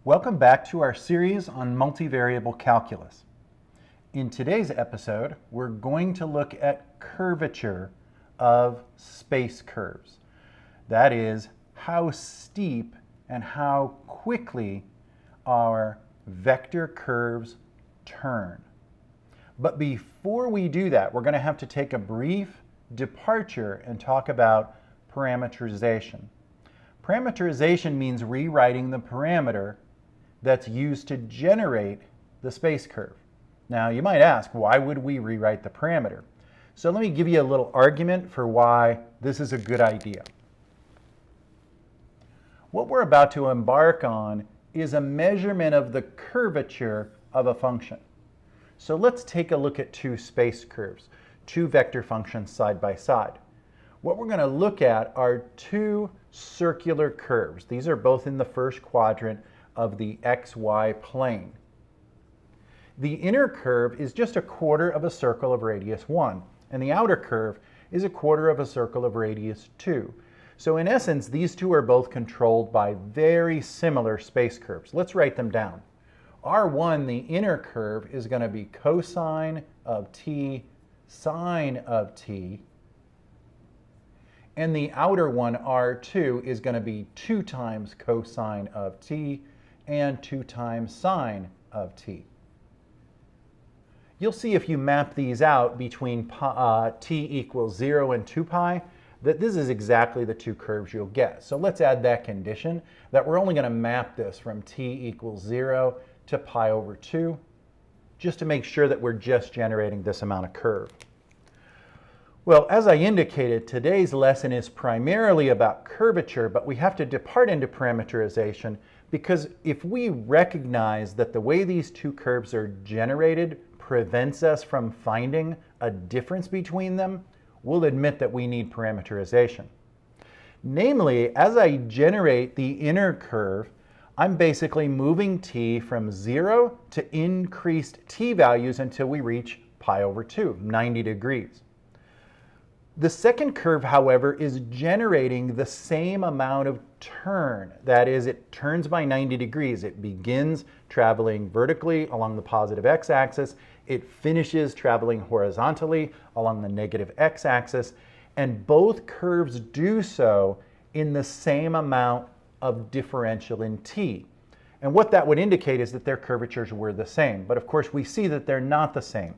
Welcome back to our series on multivariable calculus. In today's episode, we're going to look at curvature of space curves. That is, how steep and how quickly our vector curves turn. But before we do that, we're going to have to take a brief departure and talk about parameterization. Parameterization means rewriting the parameter that's used to generate the space curve. Now, you might ask, why would we rewrite the parameter? So let me give you a little argument for why this is a good idea. What we're about to embark on is a measurement of the curvature of a function. So let's take a look at two space curves, two vector functions side by side. What we're going to look at are two circular curves. These are both in the first quadrant of the xy plane. The inner curve is just a quarter of a circle of radius 1, and the outer curve is a quarter of a circle of radius 2. So in essence, these two are both controlled by very similar space curves. Let's write them down. R1, the inner curve, is going to be cosine of t sine of t. And the outer one, R2, is going to be 2 times cosine of t and 2 times sine of t. You'll see if you map these out between t equals 0 and 2 pi, that this is exactly the two curves you'll get. So let's add that condition that we're only going to map this from t equals 0 to pi over 2, just to make sure that we're just generating this amount of curve. Well, as I indicated, today's lesson is primarily about curvature, but we have to depart into parameterization because if we recognize that the way these two curves are generated prevents us from finding a difference between them, we'll admit that we need parameterization. Namely, as I generate the inner curve, I'm basically moving t from 0 to increased t values until we reach pi over 2, 90 degrees. The second curve, however, is generating the same amount of turn. That is, it turns by 90 degrees. It begins traveling vertically along the positive x-axis. It finishes traveling horizontally along the negative x-axis. And both curves do so in the same amount of differential in t. And what that would indicate is that their curvatures were the same. But of course, we see that they're not the same.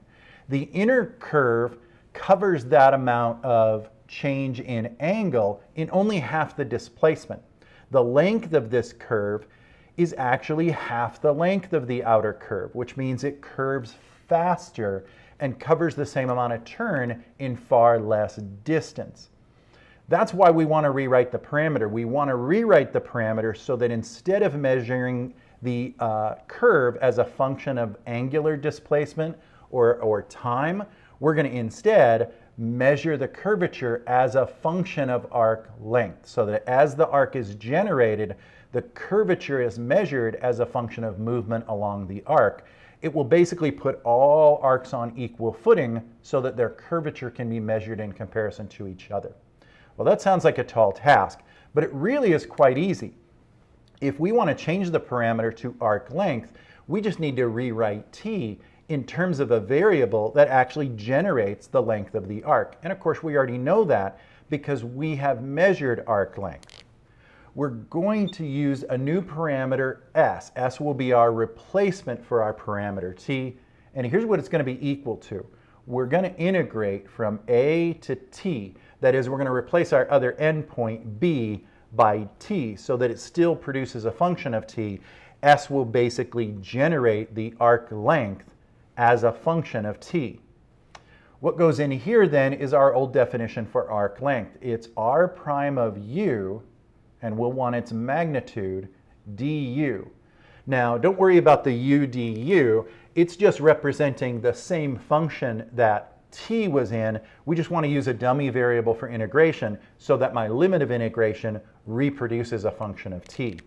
The inner curve covers that amount of change in angle in only half the displacement. The length of this curve is actually half the length of the outer curve, which means it curves faster and covers the same amount of turn in far less distance. That's why we want to rewrite the parameter. We want to rewrite the parameter so that instead of measuring the curve as a function of angular displacement or time, we're going to instead measure the curvature as a function of arc length, so that as the arc is generated, the curvature is measured as a function of movement along the arc. It will basically put all arcs on equal footing so that their curvature can be measured in comparison to each other. Well, that sounds like a tall task, but it really is quite easy. If we want to change the parameter to arc length, we just need to rewrite t in terms of a variable that actually generates the length of the arc. And of course, we already know that because we have measured arc length. We're going to use a new parameter s. S will be our replacement for our parameter t. And here's what it's going to be equal to. We're going to integrate from a to t. That is, we're going to replace our other endpoint b by t so that it still produces a function of t. S will basically generate the arc length as a function of t. What goes in here then is our old definition for arc length. It's r prime of u, and we'll want its magnitude, du. Now, don't worry about the u du. It's just representing the same function that t was in. We just want to use a dummy variable for integration so that my limit of integration reproduces a function of t.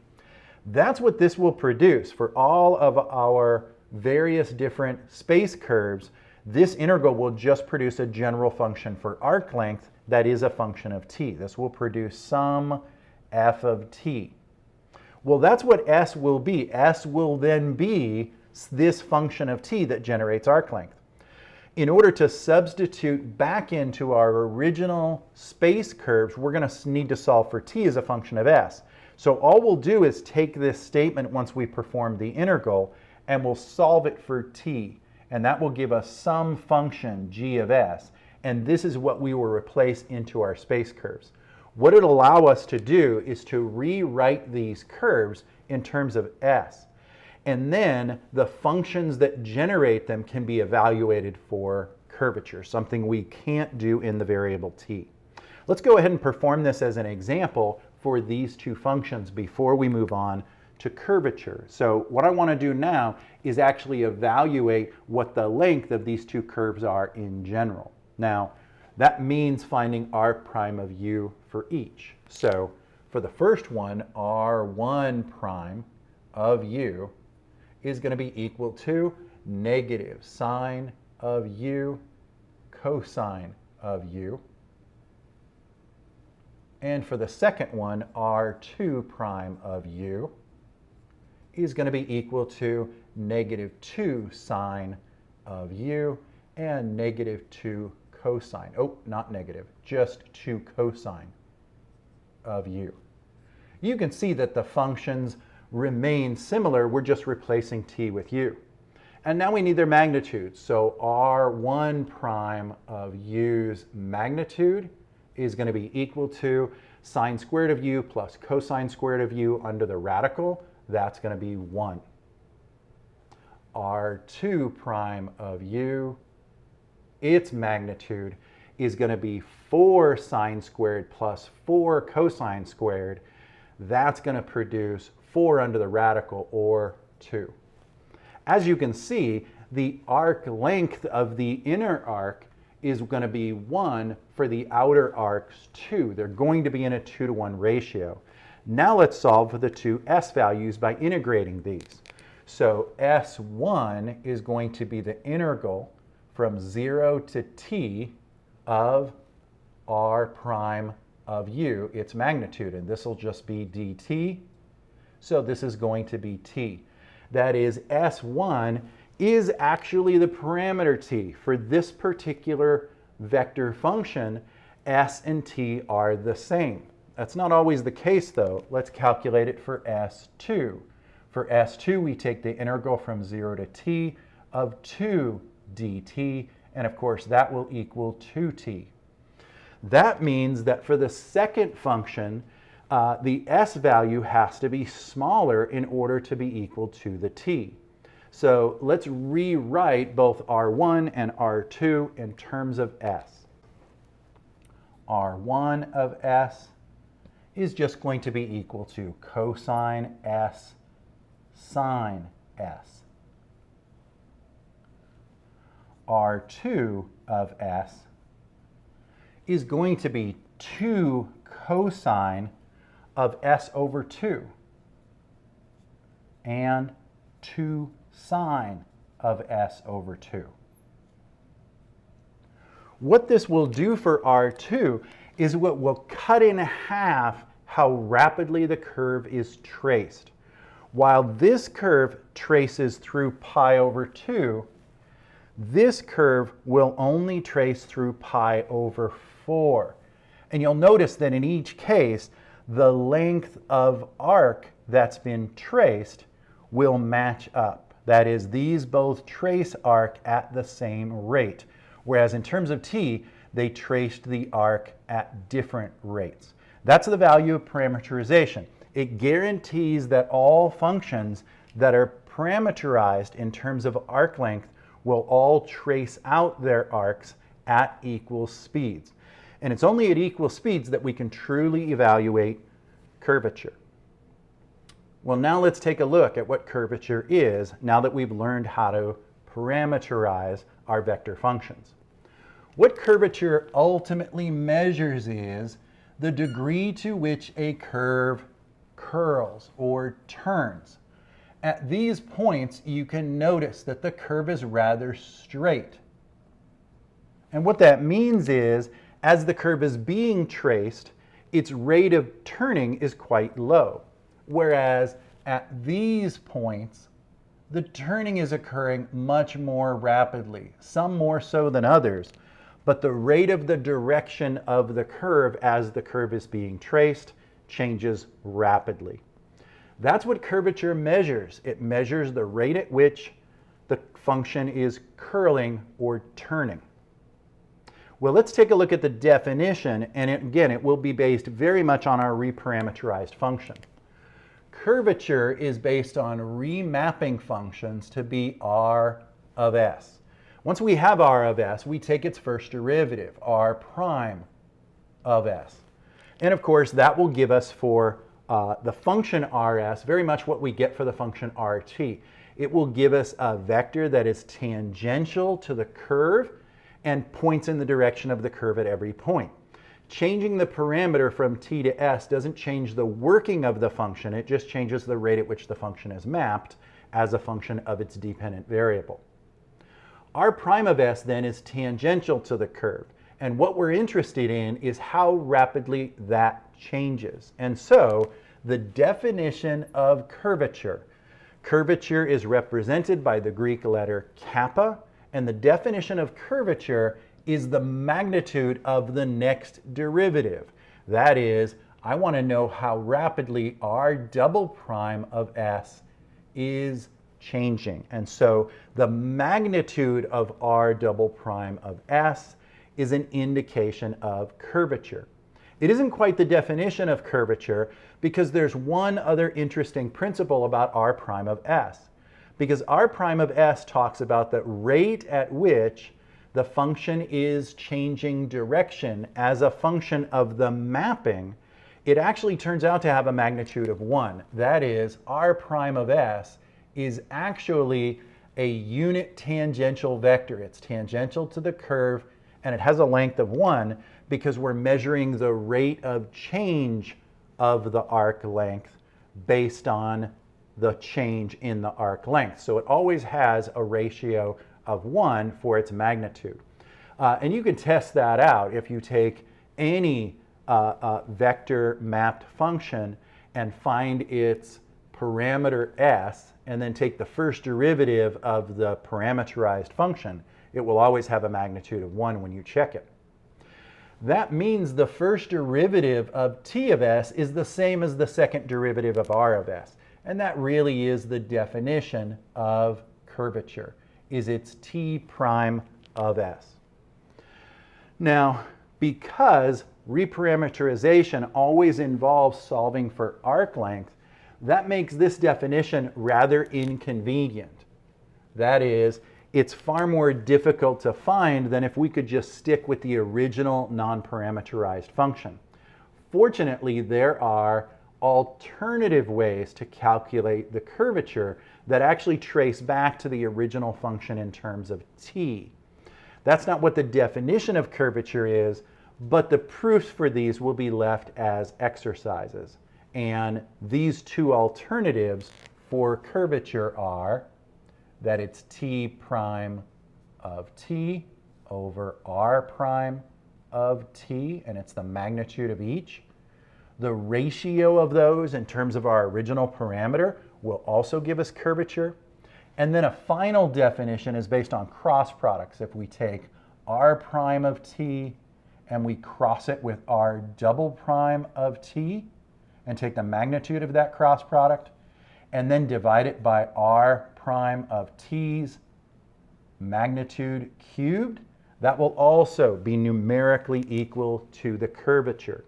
That's what this will produce for all of our various different space curves. This integral will just produce a general function for arc length that is a function of t. This will produce some f of t. Well, that's what S will be. S will then be this function of t that generates arc length. In order to substitute back into our original space curves, we're going to need to solve for t as a function of s. So all we'll do is take this statement once we perform the integral, and we'll solve it for t. And that will give us some function g of s. And this is what we will replace into our space curves. What it'll allow us to do is to rewrite these curves in terms of s. And then the functions that generate them can be evaluated for curvature, something we can't do in the variable t. Let's go ahead and perform this as an example for these two functions before we move on to curvature. So what I want to do now is actually evaluate what the length of these two curves are in general. Now, that means finding r prime of u for each. So for the first one, r1 prime of u is going to be equal to negative sine of u cosine of u. And for the second one, r2 prime of u is going to be equal to negative 2 sine of u and negative 2 cosine. Oh, not negative, just 2 cosine of u. You can see that the functions remain similar. We're just replacing t with u. And now we need their magnitudes. So r1 prime of u's magnitude is going to be equal to sine squared of u plus cosine squared of u under the radical. That's going to be 1. r2 prime of u, its magnitude is going to be 4 sine squared plus 4 cosine squared. That's going to produce 4 under the radical, or 2. As you can see, the arc length of the inner arc is going to be 1, for the outer arcs 2. They're going to be in a 2-to-1 ratio. Now let's solve for the two s values by integrating these. So s1 is going to be the integral from 0 to t of r prime of u, its magnitude, and this will just be dt. So this is going to be t. That is, s1 is actually the parameter t. For this particular vector function, s and t are the same. That's not always the case, though. Let's calculate it for s2. For s2, we take the integral from 0 to t of 2 dt, and of course that will equal 2t. That means that for the second function, the s value has to be smaller in order to be equal to the t. So let's rewrite both r1 and r2 in terms of s. r1 of s is just going to be equal to cosine s sine s. r2 of s is going to be 2 cosine of s over 2 and 2 sine of s over 2. What this will do for r2 is what will cut in half how rapidly the curve is traced. While this curve traces through pi over 2, this curve will only trace through pi over 4. And you'll notice that in each case, the length of arc that's been traced will match up. That is, these both trace arc at the same rate, whereas in terms of t, they traced the arc at different rates. That's the value of parameterization. It guarantees that all functions that are parameterized in terms of arc length will all trace out their arcs at equal speeds. And it's only at equal speeds that we can truly evaluate curvature. Well, now let's take a look at what curvature is now that we've learned how to parameterize our vector functions. What curvature ultimately measures is the degree to which a curve curls or turns. At these points, you can notice that the curve is rather straight. And what that means is, as the curve is being traced, its rate of turning is quite low. whereas at these points, the turning is occurring much more rapidly, some more so than others, but the rate of the direction of the curve as the curve is being traced changes rapidly. That's what curvature measures. It measures the rate at which the function is curling or turning. Well, let's take a look at the definition, and again, it will be based very much on our reparameterized function. Curvature is based on remapping functions to be r of s. Once we have r of s, we take its first derivative, r prime of s. And of course, that will give us for the function rs very much what we get for the function rt. It will give us a vector that is tangential to the curve and points in the direction of the curve at every point. Changing the parameter from t to s doesn't change the working of the function, it just changes the rate at which the function is mapped as a function of its dependent variable. R prime of s then is tangential to the curve, and what we're interested in is how rapidly that changes. And so the definition of curvature is represented by the Greek letter kappa, and the definition of curvature is the magnitude of the next derivative. That is, I want to know how rapidly r double prime of s is changing. And so the magnitude of r double prime of s is an indication of curvature. It isn't quite the definition of curvature because there's one other interesting principle about r prime of s. Because r prime of s talks about the rate at which the function is changing direction as a function of the mapping, it actually turns out to have a magnitude of 1. That is, r prime of s is actually a unit tangential vector. It's tangential to the curve, and it has a length of 1 because we're measuring the rate of change of the arc length based on the change in the arc length. So it always has a ratio of 1 for its magnitude. And you can test that out if you take any vector mapped function and find its parameter s and then take the first derivative of the parameterized function. It will always have a magnitude of 1 when you check it. That means the first derivative of t of s is the same as the second derivative of r of s. And that really is the definition of curvature, is it's t prime of s. Now, because reparameterization always involves solving for arc length, that makes this definition rather inconvenient. That is, it's far more difficult to find than if we could just stick with the original non-parameterized function. Fortunately, there are alternative ways to calculate the curvature that actually trace back to the original function in terms of t. That's not what the definition of curvature is, but the proofs for these will be left as exercises. And these two alternatives for curvature are that it's t prime of t over r prime of t, and it's the magnitude of each. The ratio of those in terms of our original parameter will also give us curvature. And then a final definition is based on cross products. If we take r prime of t and we cross it with r double prime of t and take the magnitude of that cross product and then divide it by r prime of t's magnitude cubed, that will also be numerically equal to the curvature.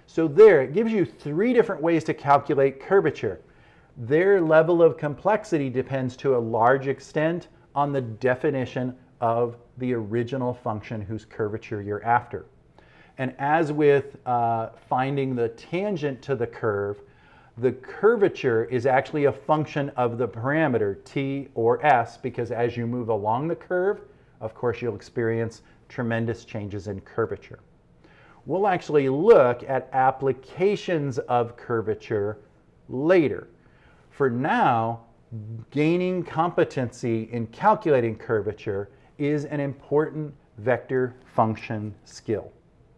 So there, it gives you 3 different ways to calculate curvature. Their level of complexity depends to a large extent on the definition of the original function whose curvature you're after. And as with finding the tangent to the curve, the curvature is actually a function of the parameter t or s, because as you move along the curve, of course, you'll experience tremendous changes in curvature. We'll actually look at applications of curvature later. For now, gaining competency in calculating curvature is an important vector function skill.